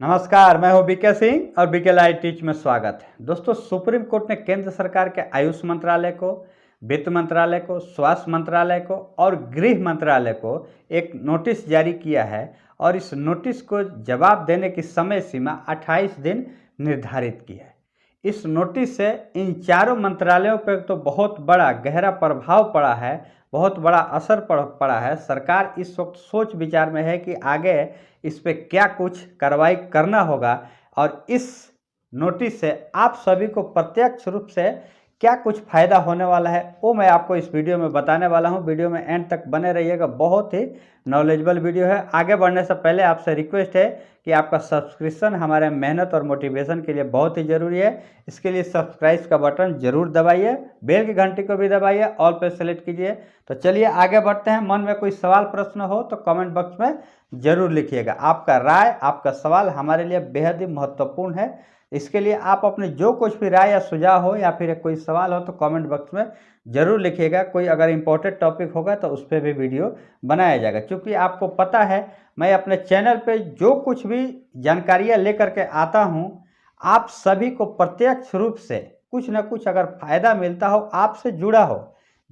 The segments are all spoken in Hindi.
नमस्कार, मैं हूं बीके सिंह और बीके लाइव टीच में स्वागत है। दोस्तों, सुप्रीम कोर्ट ने केंद्र सरकार के आयुष मंत्रालय को, वित्त मंत्रालय को, स्वास्थ्य मंत्रालय को और गृह मंत्रालय को एक नोटिस जारी किया है और इस नोटिस को जवाब देने की समय सीमा 28 दिन निर्धारित की है। इस नोटिस से इन चारों मंत्रालयों पर तो बहुत बड़ा गहरा प्रभाव पड़ा है, बहुत बड़ा असर पड़ा है। सरकार इस वक्त सोच विचार में है कि आगे इस पे क्या कुछ कार्रवाई करना होगा और इस नोटिस से आप सभी को प्रत्यक्ष रूप से क्या कुछ फ़ायदा होने वाला है वो मैं आपको इस वीडियो में बताने वाला हूं। वीडियो में एंड तक बने रहिएगा, बहुत ही नॉलेजेबल वीडियो है। आगे बढ़ने से पहले आपसे रिक्वेस्ट है कि आपका सब्सक्रिप्शन हमारे मेहनत और मोटिवेशन के लिए बहुत ही ज़रूरी है। इसके लिए सब्सक्राइब का बटन जरूर दबाइए, बेल की घंटी को भी दबाइए, ऑल पे सेलेक्ट कीजिए। तो चलिए आगे बढ़ते हैं। मन में कोई सवाल प्रश्न हो तो कमेंट बॉक्स में ज़रूर लिखिएगा। आपका राय, आपका सवाल हमारे लिए बेहद ही महत्वपूर्ण है। इसके लिए आप अपने जो कुछ भी राय या सुझाव हो या फिर कोई सवाल हो तो कमेंट बॉक्स में ज़रूर लिखिएगा। कोई अगर इम्पोर्टेंट टॉपिक होगा तो उस पर भी वीडियो बनाया जाएगा। क्योंकि आपको पता है मैं अपने चैनल पे जो कुछ भी जानकारियाँ लेकर के आता हूँ, आप सभी को प्रत्यक्ष रूप से कुछ न कुछ अगर फ़ायदा मिलता हो, आपसे जुड़ा हो,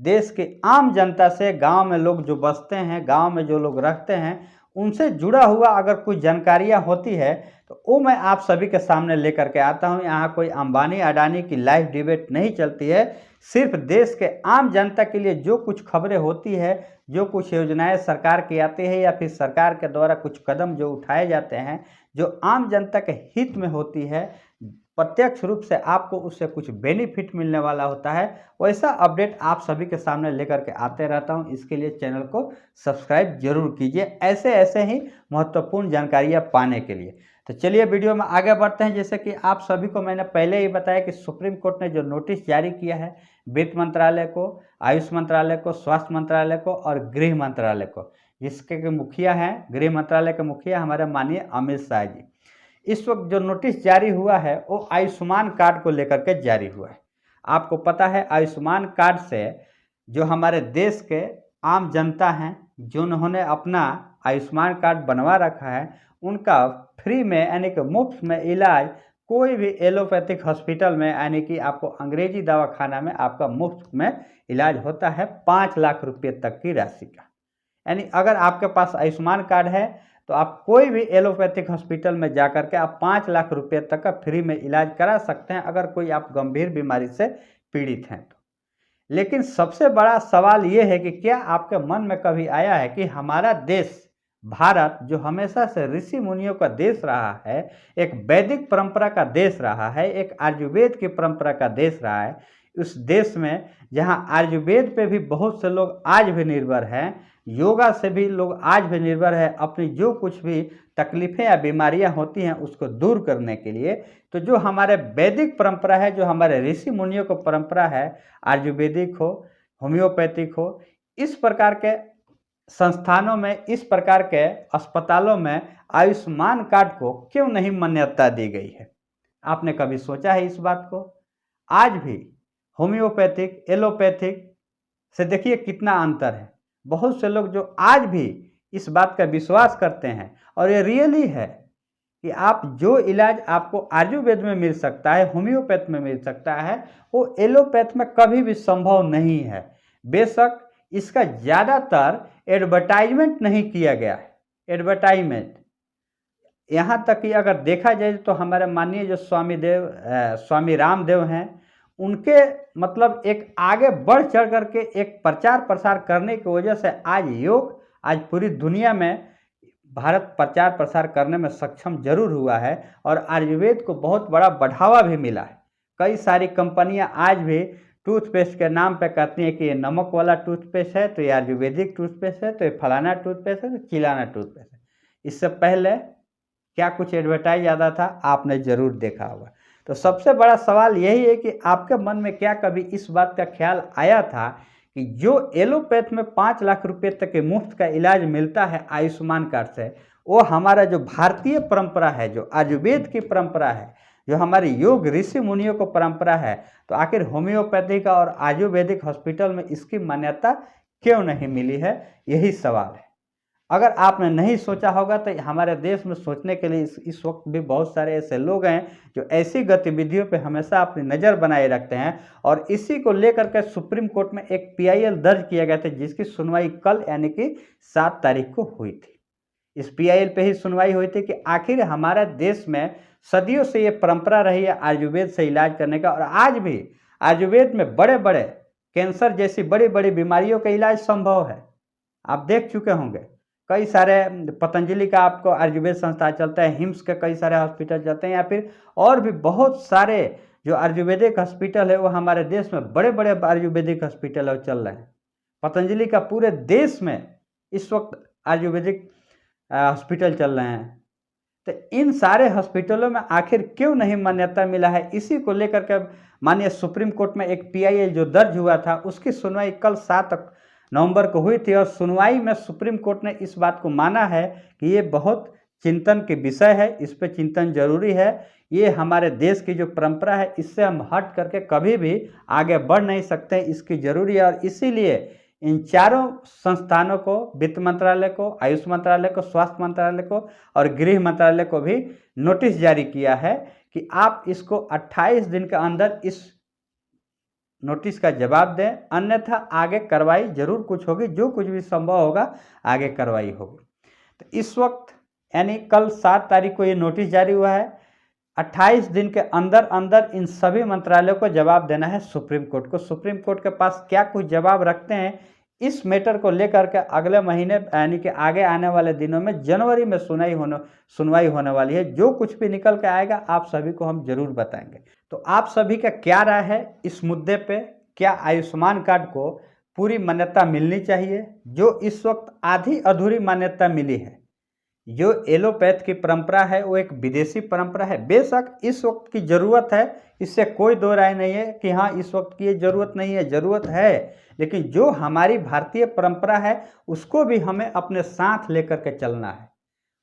देश के आम जनता से, गांव में लोग जो बसते हैं, गांव में जो लोग रहते हैं, उनसे जुड़ा हुआ अगर कुछ जानकारियां होती है तो वो मैं आप सभी के सामने लेकर के आता हूं। यहाँ कोई अंबानी अडानी की लाइव डिबेट नहीं चलती है। सिर्फ देश के आम जनता के लिए जो कुछ खबरें होती है, जो कुछ योजनाएं सरकार की आती है या फिर सरकार के द्वारा कुछ कदम जो उठाए जाते हैं, जो आम जनता के हित में होती है, प्रत्यक्ष रूप से आपको उससे कुछ बेनिफिट मिलने वाला होता है, वैसा अपडेट आप सभी के सामने लेकर के आते रहता हूं। इसके लिए चैनल को सब्सक्राइब जरूर कीजिए, ऐसे ऐसे ही महत्वपूर्ण जानकारियां पाने के लिए। तो चलिए वीडियो में आगे बढ़ते हैं। जैसे कि आप सभी को मैंने पहले ही बताया कि सुप्रीम कोर्ट ने जो नोटिस जारी किया है वित्त मंत्रालय को, आयुष मंत्रालय को, स्वास्थ्य मंत्रालय को और गृह मंत्रालय को, जिसके मुखिया हैं, गृह मंत्रालय के मुखिया हमारे माननीय अमित शाह जी। इस वक्त जो नोटिस जारी हुआ है वो आयुष्मान कार्ड को लेकर के जारी हुआ है। आपको पता है आयुष्मान कार्ड से जो हमारे देश के आम जनता हैं, जो उन्होंने अपना आयुष्मान कार्ड बनवा रखा है, उनका फ्री में यानी कि मुफ्त में इलाज कोई भी एलोपैथिक हॉस्पिटल में, यानी कि आपको अंग्रेजी दवाखाना में आपका मुफ्त में इलाज होता है 5 लाख रुपये तक की राशि का। यानी अगर आपके पास आयुष्मान कार्ड है तो आप कोई भी एलोपैथिक हॉस्पिटल में जाकर के आप 5 लाख रुपये तक का फ्री में इलाज करा सकते हैं, अगर कोई आप गंभीर बीमारी से पीड़ित हैं तो। लेकिन सबसे बड़ा सवाल ये है कि क्या आपके मन में कभी आया है कि हमारा देश भारत, जो हमेशा से ऋषि मुनियों का देश रहा है, एक वैदिक परंपरा का देश रहा है, एक आयुर्वेद की परंपरा का देश रहा है, उस देश में जहां आयुर्वेद पे भी बहुत से लोग आज भी निर्भर हैं, योगा से भी लोग आज भी निर्भर है अपनी जो कुछ भी तकलीफ़ें या बीमारियां होती हैं उसको दूर करने के लिए, तो जो हमारे वैदिक परंपरा है, जो हमारे ऋषि मुनियों को परंपरा है, आयुर्वेदिक हो, होम्योपैथिक हो, इस प्रकार के संस्थानों में, इस प्रकार के अस्पतालों में आयुष्मान कार्ड को क्यों नहीं मान्यता दी गई है? आपने कभी सोचा है इस बात को? आज भी होम्योपैथिक, एलोपैथिक से देखिए कितना अंतर है। बहुत से लोग जो आज भी इस बात का विश्वास करते हैं, और ये रियली है कि आप जो इलाज आपको आयुर्वेद में मिल सकता है, होम्योपैथ में मिल सकता है, वो एलोपैथ में कभी भी संभव नहीं है। बेशक इसका ज़्यादातर एडवर्टाइजमेंट नहीं किया गया है। एडवर्टाइजमेंट, यहाँ तक कि अगर देखा जाए तो हमारे माननीय जो स्वामी रामदेव हैं, उनके मतलब एक आगे बढ़ चढ़ करके एक प्रचार प्रसार करने की वजह से आज योग, आज पूरी दुनिया में भारत प्रचार प्रसार करने में सक्षम जरूर हुआ है और आयुर्वेद को बहुत बड़ा बढ़ावा भी मिला है। कई सारी कंपनियां आज भी टूथपेस्ट के नाम पे कहती हैं कि ये नमक वाला टूथपेस्ट है, तो ये आयुर्वेदिक टूथपेस्ट है, तो ये फलाना टूथपेस्ट है, तो चिलाना टूथपेस्ट है। इससे पहले क्या कुछ एडवर्टाइज आता था, आपने ज़रूर देखा होगा। तो सबसे बड़ा सवाल यही है कि आपके मन में क्या कभी इस बात का ख्याल आया था कि जो एलोपैथ में 5 लाख रुपए तक के मुफ्त का इलाज मिलता है आयुष्मान कार्ड से, वो हमारा जो भारतीय परंपरा है, जो आयुर्वेद की परंपरा है, जो हमारी योग ऋषि मुनियों को परंपरा है, तो आखिर होम्योपैथी का और आयुर्वेदिक हॉस्पिटल में इसकी मान्यता क्यों नहीं मिली है? यही सवाल है। अगर आपने नहीं सोचा होगा तो हमारे देश में सोचने के लिए इस वक्त भी बहुत सारे ऐसे लोग हैं जो ऐसी गतिविधियों पे हमेशा अपनी नज़र बनाए रखते हैं। और इसी को लेकर के सुप्रीम कोर्ट में एक PIL दर्ज किया गया था, जिसकी सुनवाई कल यानी कि 7 तारीख को हुई थी। इस PIL पे ही सुनवाई हुई थी कि आखिर हमारे देश में सदियों से ये परंपरा रही है आयुर्वेद से इलाज करने का, और आज भी आयुर्वेद में बड़े बड़े कैंसर जैसी बड़ी बड़ी बीमारियों का इलाज संभव है। आप देख चुके होंगे कई सारे पतंजलि का आपको आयुर्वेद संस्था चलता है, हिम्स के कई सारे हॉस्पिटल चलते हैं, या फिर और भी बहुत सारे जो आयुर्वेदिक हॉस्पिटल है वो हमारे देश में बड़े बड़े आयुर्वेदिक हॉस्पिटल है वो चल रहे हैं। पतंजलि का पूरे देश में इस वक्त आयुर्वेदिक हॉस्पिटल चल रहे हैं। तो इन सारे हॉस्पिटलों में आखिर क्यों नहीं मान्यता मिला है, इसी को लेकर के माननीय सुप्रीम कोर्ट में एक PIL जो दर्ज हुआ था उसकी सुनवाई कल 7 नवंबर को हुई थी। और सुनवाई में सुप्रीम कोर्ट ने इस बात को माना है कि ये बहुत चिंतन के विषय है, इस पर चिंतन जरूरी है। ये हमारे देश की जो परंपरा है इससे हम हट करके कभी भी आगे बढ़ नहीं सकते, इसकी जरूरी है। और इसीलिए इन चारों संस्थानों को, वित्त मंत्रालय को, आयुष मंत्रालय को, स्वास्थ्य मंत्रालय को और गृह मंत्रालय को भी नोटिस जारी किया है कि आप इसको 28 दिन के अंदर इस नोटिस का जवाब दें, अन्यथा आगे कार्रवाई जरूर कुछ होगी, जो कुछ भी संभव होगा आगे कार्रवाई होगी। तो इस वक्त यानी कल 7 तारीख को ये नोटिस जारी हुआ है। 28 दिन के अंदर अंदर इन सभी मंत्रालयों को जवाब देना है सुप्रीम कोर्ट को। सुप्रीम कोर्ट के पास क्या कुछ जवाब रखते हैं इस मैटर को लेकर के अगले महीने यानी कि आगे आने वाले दिनों में जनवरी में सुनवाई होने वाली है। जो कुछ भी निकल के आएगा आप सभी को हम जरूर बताएंगे। तो आप सभी का क्या राय है इस मुद्दे पे? क्या आयुष्मान कार्ड को पूरी मान्यता मिलनी चाहिए? जो इस वक्त आधी अधूरी मान्यता मिली है, जो एलोपैथ की परंपरा है वो एक विदेशी परंपरा है। बेशक इस वक्त की ज़रूरत है, इससे कोई दो राय नहीं है कि हाँ इस वक्त की ये ज़रूरत नहीं है, ज़रूरत है। लेकिन जो हमारी भारतीय परंपरा है उसको भी हमें अपने साथ लेकर के चलना है।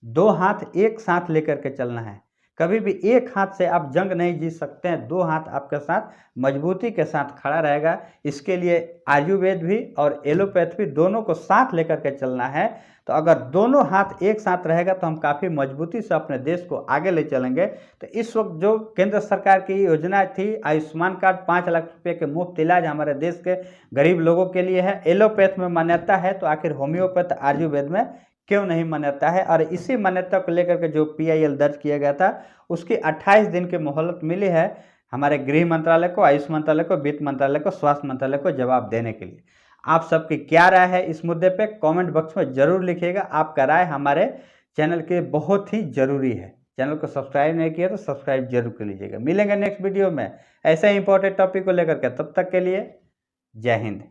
2 हाथ एक साथ लेकर के चलना है। कभी भी एक हाथ से आप जंग नहीं जीत सकते हैं, 2 हाथ आपके साथ मजबूती के साथ खड़ा रहेगा। इसके लिए आयुर्वेद भी और एलोपैथ भी दोनों को साथ लेकर के चलना है। तो अगर दोनों हाथ एक साथ रहेगा तो हम काफ़ी मजबूती से अपने देश को आगे ले चलेंगे। तो इस वक्त जो केंद्र सरकार की योजना थी आयुष्मान कार्ड, 5 लाख रुपये के मुफ्त इलाज हमारे देश के गरीब लोगों के लिए है। एलोपैथ में मान्यता है तो आखिर होम्योपैथ आयुर्वेद में क्यों नहीं मान्यता है? और इसी मान्यता को लेकर के जो PIL दर्ज किया गया था उसकी 28 दिन की मोहलत मिली है हमारे गृह मंत्रालय को, आयुष मंत्रालय को, वित्त मंत्रालय को, स्वास्थ्य मंत्रालय को जवाब देने के लिए। आप सबकी क्या राय है इस मुद्दे पे कमेंट बॉक्स में जरूर लिखिएगा। आपका राय हमारे चैनल के बहुत ही जरूरी है। चैनल को सब्सक्राइब नहीं किया तो सब्सक्राइब जरूर कर लीजिएगा। मिलेंगे नेक्स्ट वीडियो में ऐसे इंपॉर्टेंट टॉपिक को लेकर के, तब तक के लिए जय हिंद।